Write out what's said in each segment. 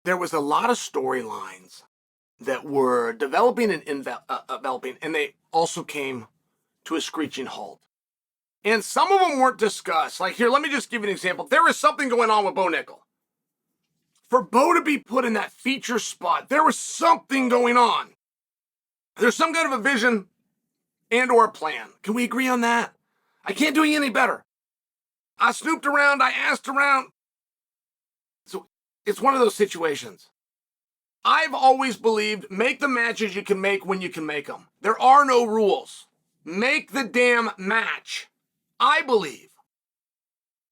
there was a lot of storylines that were developing and developing, and they also came to a screeching halt. And some of them weren't discussed. Like here, let me just give you an example. There was something going on with Bo Nickal. For Bo to be put in that feature spot, there was something going on. There's some kind of a vision and or a plan. Can we agree on that? I can't do any better. I snooped around. I asked around. So it's one of those situations. I've always believed make the matches you can make when you can make them. There are no rules. Make the damn match. I believe.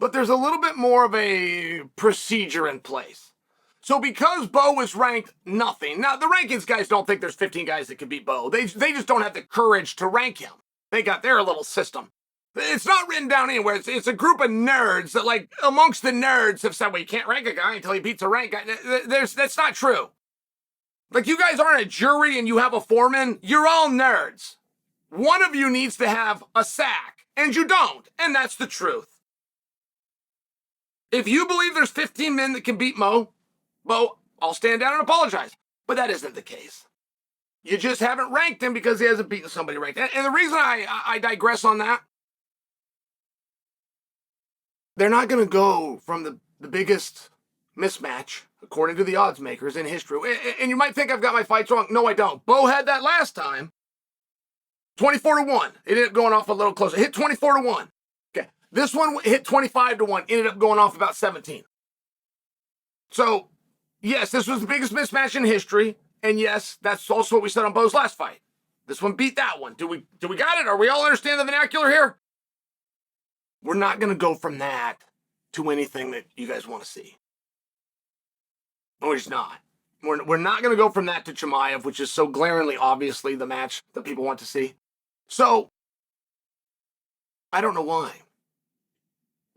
But there's a little bit more of a procedure in place. So because Bo was ranked nothing, now the rankings guys don't think there's 15 guys that can beat Bo. They just don't have the courage to rank him. They got their little system. It's not written down anywhere. It's a group of nerds that, like, amongst the nerds have said, well, you can't rank a guy until he beats a rank guy. That's not true. Like, you guys aren't a jury and you have a foreman. You're all nerds. One of you needs to have a sack, and you don't. And that's the truth. If you believe there's 15 men that can beat Bo, I'll stand down and apologize. But that isn't the case. You just haven't ranked him because he hasn't beaten somebody ranked. And the reason I digress on that, they're not going to go from the biggest mismatch, according to the odds makers, in history. And you might think I've got my fights wrong. No, I don't. Bo had that last time. 24-1. It ended up going off a little closer. It hit 24-1. Okay. This one hit 25-1. Ended up going off about 17. So, yes, this was the biggest mismatch in history. And yes, that's also what we said on Bo's last fight. This one beat that one. Do we got it? Are we all understand the vernacular here? We're not going to go from that to anything that you guys want to see. We're just not. We're not going to go from that to Chimaev, which is so glaringly, obviously, the match that people want to see. So, I don't know why.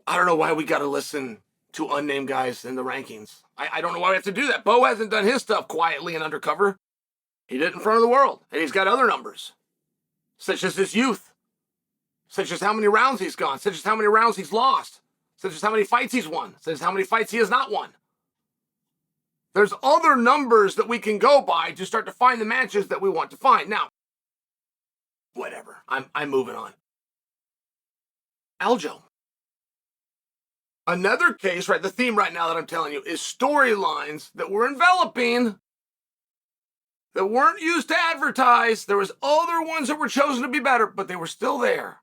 I don't know why we got to listen to unnamed guys in the rankings. I don't know why we have to do that. Bo hasn't done his stuff quietly and undercover. He did it in front of the world. And he's got other numbers, such as his youth, such as how many rounds he's gone, such as how many rounds he's lost, such as how many fights he's won, such as how many fights he has not won. There's other numbers that we can go by to start to find the matches that we want to find. Now, whatever. I'm moving on. Aljo. Another case, right? The theme right now that I'm telling you is storylines that were enveloping that weren't used to advertise. There was other ones that were chosen to be better, but they were still there.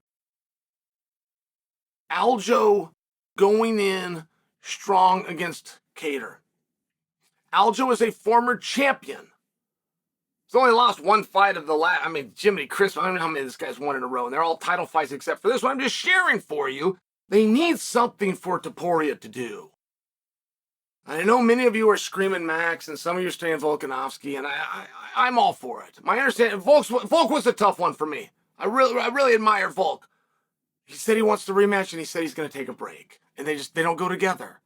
Aljo going in strong against Kattar. Aljo is a former champion. He's only lost one fight of the last. Jiminy Christmas. I don't know how many this guy's won in a row, and they're all title fights except for this one. I'm just sharing for you. They need something for Topuria to do. I know many of you are screaming Max, and some of you are saying Volkanovski, and I'm all for it. My understanding, Volk was a tough one for me. I really admire Volk. He said he wants to rematch, and he said he's going to take a break, and they don't go together.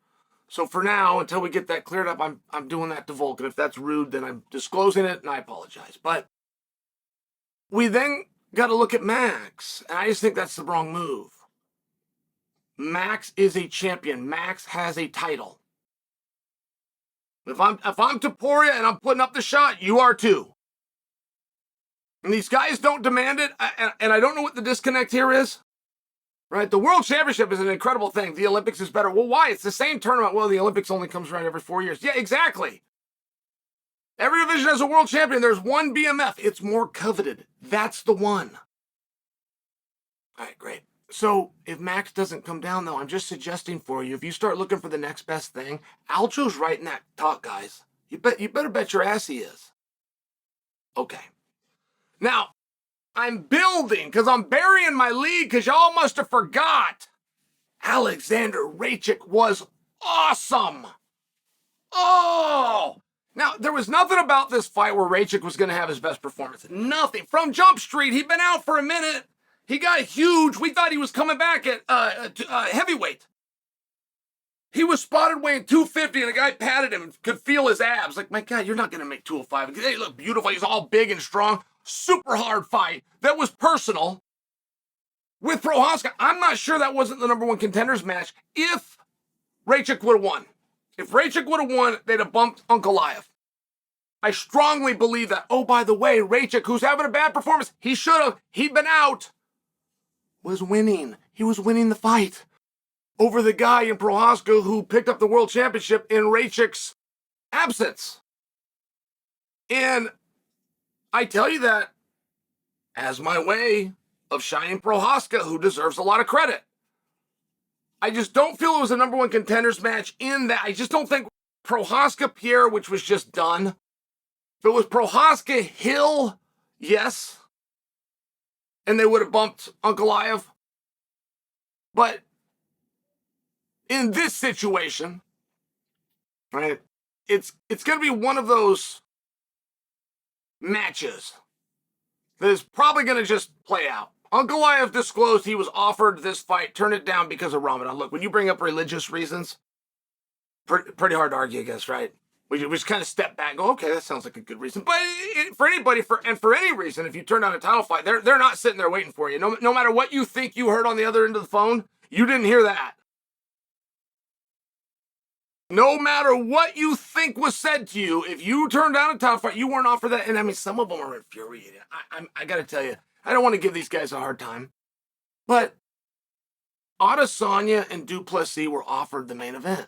So for now, until we get that cleared up, I'm doing that to Volk, and if that's rude, then I'm disclosing it, and I apologize. But we then got to look at Max, and I just think that's the wrong move. Max is a champion. Max has a title. If I'm Topuria and I'm putting up the shot, you are too. And these guys don't demand it, and I don't know what the disconnect here is. Right? The World Championship is an incredible thing. The Olympics is better. Well, why? It's the same tournament. Well, the Olympics only comes around every 4 years. Yeah, exactly. Every division has a world champion. There's one BMF. It's more coveted. That's the one. All right, great. So if Max doesn't come down, though, I'm just suggesting for you, if you start looking for the next best thing, Aljo's right in that talk, guys. You better bet your ass he is. Okay. Now, I'm building because I'm burying my lead because y'all must have forgot. Alexander Rakic was awesome. Oh! Now, there was nothing about this fight where Rakic was going to have his best performance. Nothing. From Jump Street, he'd been out for a minute. He got huge. We thought he was coming back at heavyweight. He was spotted weighing 250, and a guy patted him and could feel his abs. Like, my God, you're not going to make 205. They look beautiful. He's all big and strong. Super hard fight. That was personal. With Prohaska, I'm not sure that wasn't the number one contenders match if Rakic would have won. If Rachik would have won, they'd have bumped Ankalaev. I strongly believe that. Oh, by the way, Rachik, who's having a bad performance, he'd been out, was winning. He was winning the fight over the guy in Prohaska who picked up the world championship in Rachik's absence. And I tell you that as my way of shining Prohaska, who deserves a lot of credit. I just don't feel it was a number one contenders match in that. I just don't think Prohaska Pierre, which was just done. If it was Prohaska Hill, yes. And they would have bumped Ankalaev. But in this situation, right, it's going to be one of those matches that is probably going to just play out. Ankalaev disclosed he was offered this fight, turned it down because of Ramadan. Look, when you bring up religious reasons, pretty hard to argue against, right? We just kind of step back and go, okay, that sounds like a good reason. But for anybody, for any reason, if you turn down a title fight, they're not sitting there waiting for you. No matter what you think you heard on the other end of the phone, you didn't hear that. No matter what you think was said to you, if you turned down a title fight, you weren't offered that. And I mean, some of them are infuriated. I got to tell you, I don't want to give these guys a hard time, but Adesanya and Duplessis were offered the main event.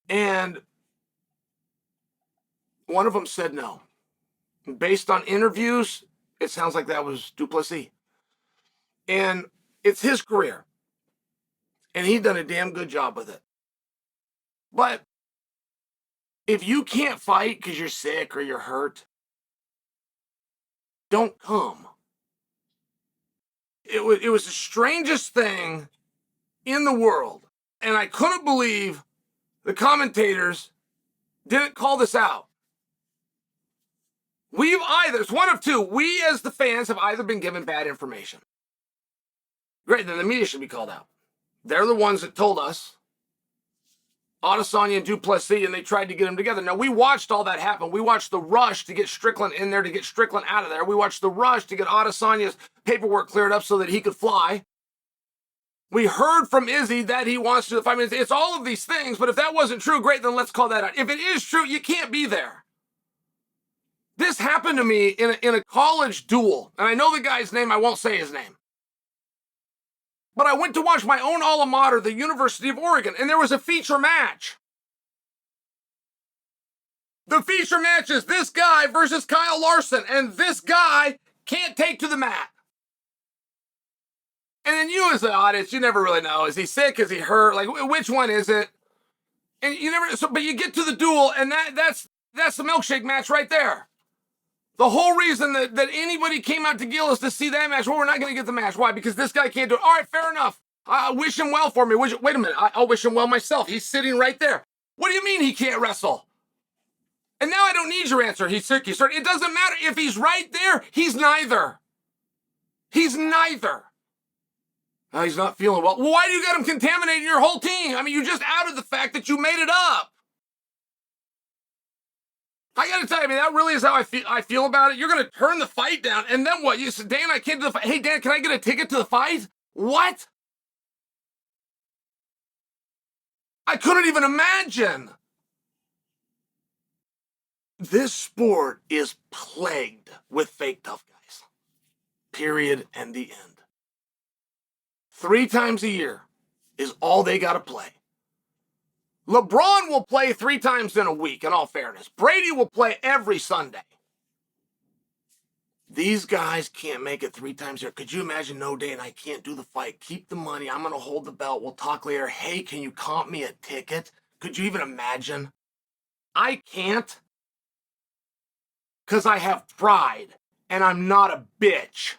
And one of them said no. Based on interviews, it sounds like that was Duplessis. And it's his career. And he's done a damn good job with it. But if you can't fight because you're sick or you're hurt, don't come. It was the strangest thing in the world. And I couldn't believe the commentators didn't call this out. It's one of two. We as the fans have either been given bad information. Great, then the media should be called out. They're the ones that told us Adesanya and Duplessis, and they tried to get them together. Now, we watched all that happen. We watched the rush to get Strickland in there, to get Strickland out of there. We watched the rush to get Adesanya's paperwork cleared up so that he could fly. We heard from Izzy that he wants to fight. I mean, it's all of these things, but if that wasn't true, great, then let's call that out. If it is true, you can't be there. This happened to me in a college duel, and I know the guy's name. I won't say his name. But I went to watch my own alma mater, the University of Oregon, and there was a feature match. The feature match is this guy versus Kyle Larson, and this guy can't take to the mat. And then you as the audience, you never really know. Is he sick? Is he hurt? Like, which one is it? And you never, but you get to the duel, and that's the milkshake match right there. The whole reason that anybody came out to Gill is to see that match. Well, we're not going to get the match. Why? Because this guy can't do it. All right, fair enough. I wish him well for me. Wait a minute. I'll wish him well myself. He's sitting right there. What do you mean he can't wrestle? And now I don't need your answer. He's sick. He's hurt. It doesn't matter. If he's right there, he's neither. He's neither. He's not feeling well. Well, why do you got him contaminating your whole team? I mean, you just outed the fact that you made it up. I got to tell you, I mean, that really is how I feel about it. You're going to turn the fight down, and then what? You said, Dan, I can't do the fight. Hey, Dan, can I get a ticket to the fight? What? I couldn't even imagine. This sport is plagued with fake tough guys. Period, and the end. 3 times a year is all they got to play. LeBron will play 3 times in a week, in all fairness. Brady will play every Sunday. These guys can't make it 3 times a year. Could you imagine, no, Dan, I can't do the fight. Keep the money. I'm going to hold the belt. We'll talk later. Hey, can you comp me a ticket? Could you even imagine? I can't because I have pride and I'm not a bitch.